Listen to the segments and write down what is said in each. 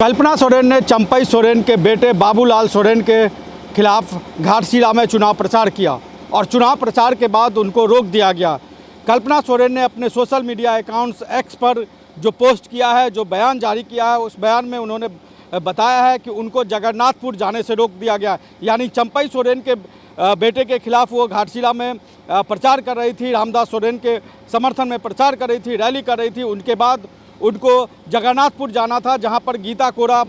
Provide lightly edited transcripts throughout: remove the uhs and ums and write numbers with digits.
कल्पना सोरेन ने चंपई सोरेन के बेटे बाबूलाल सोरेन के खिलाफ घाटशिला में चुनाव प्रचार किया और चुनाव प्रचार के बाद उनको रोक दिया गया। कल्पना सोरेन ने अपने सोशल मीडिया अकाउंट्स एक्स पर जो पोस्ट किया है, जो बयान जारी किया है, उस बयान में उन्होंने बताया है कि उनको जगन्नाथपुर जाने से रोक दिया गया। यानी चंपई सोरेन के बेटे के खिलाफ वो घाटशिला में प्रचार कर रही थी, रामदास सोरेन के समर्थन में प्रचार कर रही थी, रैली कर रही थी। उनके बाद उनको जगन्नाथपुर जाना था, जहां पर गीता कोरा,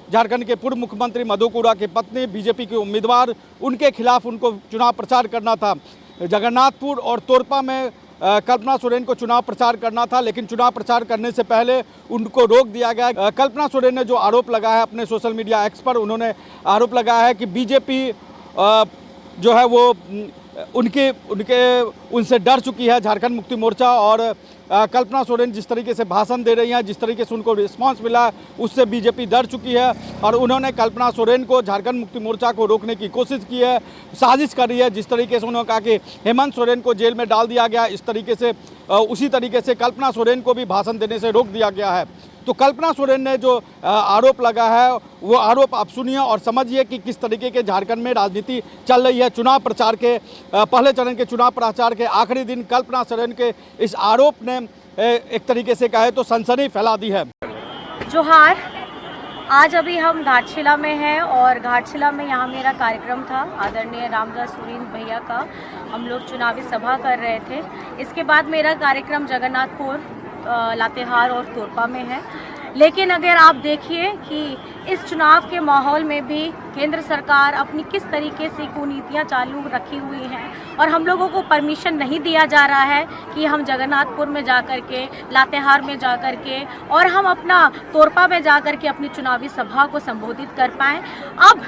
झारखंड के पूर्व मुख्यमंत्री मधु कोरा की पत्नी, बीजेपी के उम्मीदवार, उनके खिलाफ उनको चुनाव प्रचार करना था। जगन्नाथपुर और तोरपा में कल्पना सोरेन को चुनाव प्रचार करना था, लेकिन चुनाव प्रचार करने से पहले उनको रोक दिया गया। कल्पना सोरेन ने जो आरोप लगाया है अपने सोशल मीडिया एक्स पर, उन्होंने आरोप लगाया है कि बीजेपी जो है वो उनसे डर चुकी है, झारखंड मुक्ति मोर्चा। और कल्पना सोरेन जिस तरीके से भाषण दे रही हैं, जिस तरीके से उनको रिस्पांस मिला है, उससे बीजेपी डर चुकी है और उन्होंने कल्पना सोरेन को, झारखंड मुक्ति मोर्चा को रोकने की कोशिश की है, साजिश कर रही है। जिस तरीके से उन्होंने कहा कि हेमंत सोरेन को जेल में डाल दिया गया, इस तरीके से उसी तरीके से कल्पना सोरेन को भी भाषण देने से रोक दिया गया है। तो कल्पना सोरेन ने जो आरोप लगा है, वो आरोप आप सुनिए और समझिए कि किस तरीके के झारखंड में राजनीति चल रही है। चुनाव प्रचार के पहले चरण के चुनाव प्रचार के आखिरी दिन कल्पना सोरेन के इस आरोप ने एक तरीके से कहे तो सनसनी फैला दी है। जोहार, आज अभी हम घाटशिला में हैं और घाटशिला में यहाँ मेरा कार्यक्रम था, आदरणीय रामदास सोरेन भैया का। हम लोग चुनावी सभा कर रहे थे। इसके बाद मेरा कार्यक्रम जगन्नाथपुर, लातेहार और तोरपा में है। लेकिन अगर आप देखिए कि इस चुनाव के माहौल में भी केंद्र सरकार अपनी किस तरीके से कुनीतियां चालू रखी हुई हैं और हम लोगों को परमिशन नहीं दिया जा रहा है कि हम जगन्नाथपुर में जाकर के, लातेहार में जाकर के और हम अपना तोरपा में जाकर के अपनी चुनावी सभा को संबोधित कर पाएँ। अब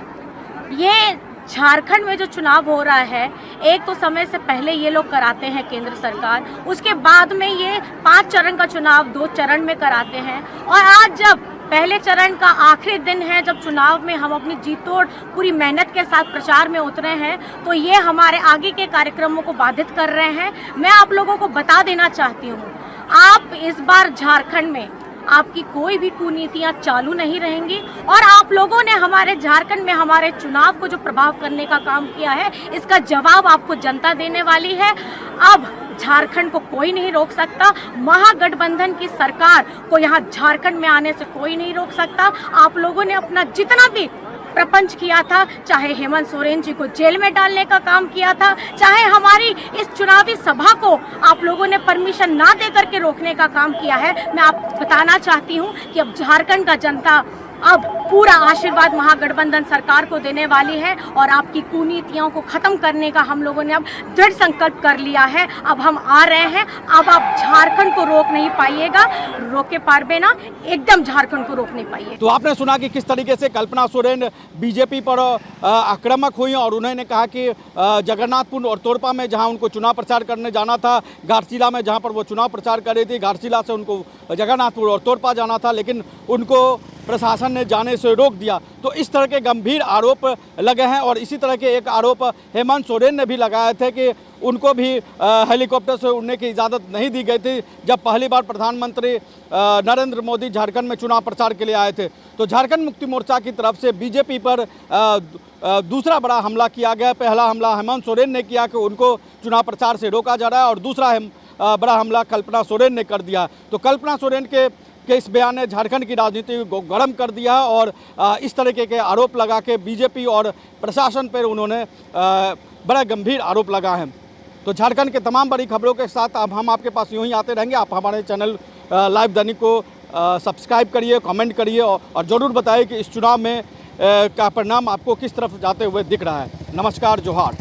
ये झारखंड में जो चुनाव हो रहा है, एक तो समय से पहले ये लोग कराते हैं केंद्र सरकार, उसके बाद में ये 5 चरण का चुनाव 2 चरण में कराते हैं। और आज जब पहले चरण का आखिरी दिन है, जब चुनाव में हम अपनी जीतोड़ पूरी मेहनत के साथ प्रचार में उतरे हैं, तो ये हमारे आगे के कार्यक्रमों को बाधित कर रहे हैं। मैं आप लोगों को बता देना चाहती हूँ, आप इस बार झारखंड में आपकी कोई भी कुनीतियां चालू नहीं रहेंगी और आप लोगों ने हमारे झारखंड में हमारे चुनाव को जो प्रभाव करने का काम किया है, इसका जवाब आपको जनता देने वाली है। अब झारखंड को कोई नहीं रोक सकता, महागठबंधन की सरकार को यहाँ झारखंड में आने से कोई नहीं रोक सकता। आप लोगों ने अपना जितना भी प्रपंच किया था, चाहे हेमंत सोरेन जी को जेल में डालने का काम किया था, चाहे हमारी इस चुनावी सभा को आप लोगों ने परमिशन ना दे करके रोकने का काम किया है, मैं आपको बताना चाहती हूं कि अब झारखंड का जनता अब पूरा आशीर्वाद महागठबंधन सरकार को देने वाली है और आपकी कुनीतियों को खत्म करने का हम लोगों ने अब दृढ़ संकल्प कर लिया है। अब हम आ रहे हैं, अब आप झारखंड को रोक नहीं पाइएगा, रोके पारबे ना, एकदम झारखंड को रोक नहीं पाइए। तो आपने सुना कि किस तरीके से कल्पना सोरेन बीजेपी पर आक्रामक हुई और उन्होंने कहा कि जगन्नाथपुर और तोरपा में जहां उनको चुनाव प्रचार करने जाना था, घाटशिला में जहां पर वो चुनाव प्रचार कर रही थी, घाटशिला से उनको जगन्नाथपुर और तोरपा जाना था, लेकिन उनको प्रशासन ने जाने से रोक दिया। तो इस तरह के गंभीर आरोप लगे हैं और इसी तरह के एक आरोप हेमंत सोरेन ने भी लगाए थे कि उनको भी हेलीकॉप्टर से उड़ने की इजाज़त नहीं दी गई थी जब पहली बार प्रधानमंत्री नरेंद्र मोदी झारखंड में चुनाव प्रचार के लिए आए थे। तो झारखंड मुक्ति मोर्चा की तरफ से बीजेपी पर दूसरा बड़ा हमला किया गया। पहला हमला हेमंत सोरेन ने किया कि उनको चुनाव प्रचार से रोका जा रहा है और दूसरा बड़ा हमला कल्पना सोरेन ने कर दिया। तो कल्पना सोरेन के इस बयान ने झारखंड की राजनीति को गर्म कर दिया और इस तरीके के आरोप लगा के बीजेपी और प्रशासन पर उन्होंने बड़ा गंभीर आरोप लगा है। तो झारखंड के तमाम बड़ी खबरों के साथ अब हम आपके पास यूँ ही आते रहेंगे। आप हमारे चैनल लाइव दैनिक को सब्सक्राइब करिए, कमेंट करिए और ज़रूर बताइए कि इस चुनाव में का परिणाम आपको किस तरफ जाते हुए दिख रहा है। नमस्कार, जोहार।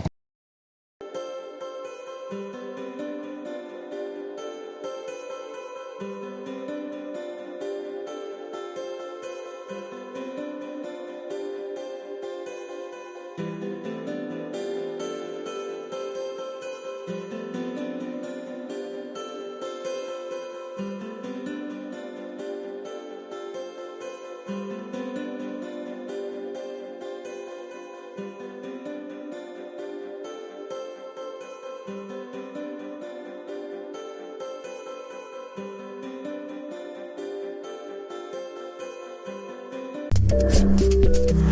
है।